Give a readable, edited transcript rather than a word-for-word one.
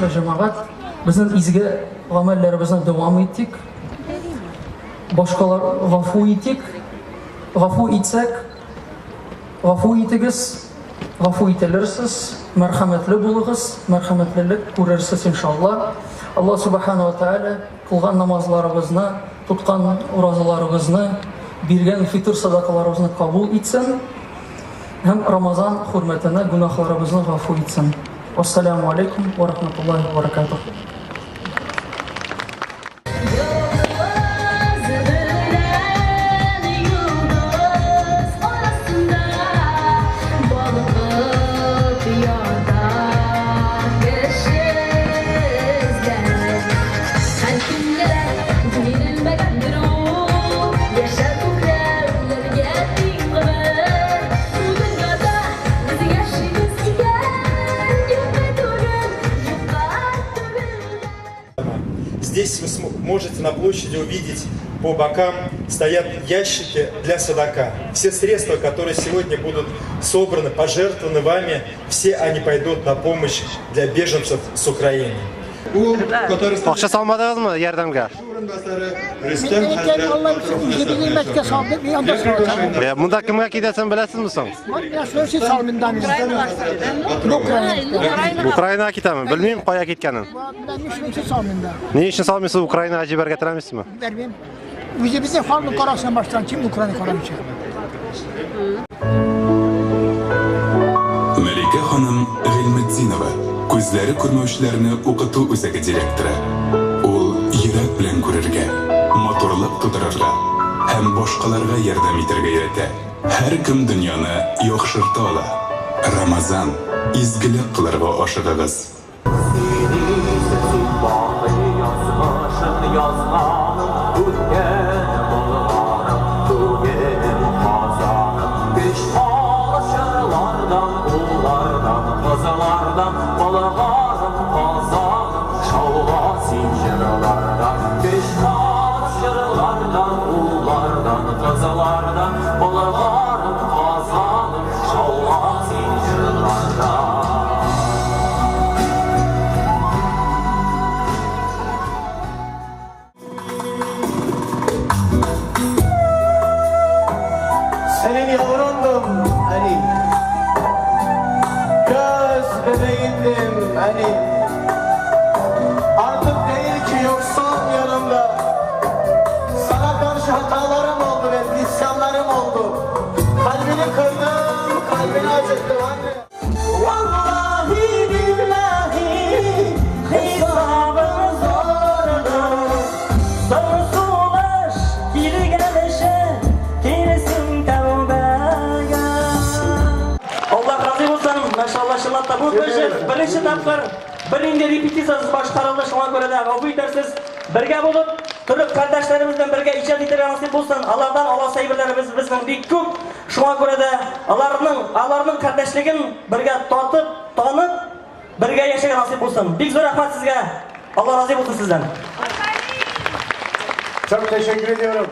hörmetli cemaat, bizning izgi amellerimizni devam ettik. Boshqalar g'afu etdik. G'afu etsek, g'afu etigiz, g'afu etilirsiz, marhamatli bo'ling'iz, marhamatlilik ko'rarsiz inshaalloh. Alloh subhanahu va taolo qilgan namozlarimizni, tutgan ro'zalarimizni, bergan fitr sadaqalarimizni qabul etsin. Hem Ramazan hurmatini gunohlarimizni g'afu etsin. Assalomu alaykum va rahmatullohi va barakatuh. Здесь вы можете на площади увидеть по бокам стоят ящики для садака. Все средства, которые сегодня будут собраны, пожертвованы вами, все они пойдут на помощь для беженцев с Украины. Akşa salmadınız mı yardımga? Bunda kimga gidersen bilesiz misin? Ukrayna gitemi. Bilmeyim koya gitkenin. Ne için salmıyorsun Ukrayna'ya ciber getiremezsin mi? Bize farklı karasına başlayan kim Ukrayna karamayacak? Melike Hanım G'ilmetdinova ko'zlari ko'rmovchilarni o'qituv o'zagi direktori. U yurak bilan ko'rarga, motorlab to'dirarga ham boshqalarga yordam etarga yarata. Har kim dunyoni yo'qshirta ola. Ramazon izgilik qilar va oshiramiz. Senin yavrundum Ali, göz bebeğindim Ali. Artık değil ki yoksun yanımda. Sana karşı hatalarım oldu ve isyanlarım oldu. Kalbini kırdım, kalbini acıttım anne. Vallahi billahi hesabım zordu. Sonsuzlaş geri gelişe gerisin tevbege. Allah razı olsun. Maşallah şıllatta bu birinci tapkır birinci repetitsiyasiz boshqarildi. Shunga ko'ra da g'afur etarsiz. Birga bo'lib turib qardoshlarimiz bilan birga ijod etishga nasib bo'lsin. Allohdan Alloh sevgilarimiz bizning bek ko'p. Shunga ko'ra da ularning qardoshligini birga totib, tonib, birga yashashga nasib bo'lsin. Bek zo'r rahmat sizga. Alloh razı olsun sizdan. Çok teşekkür ediyorum.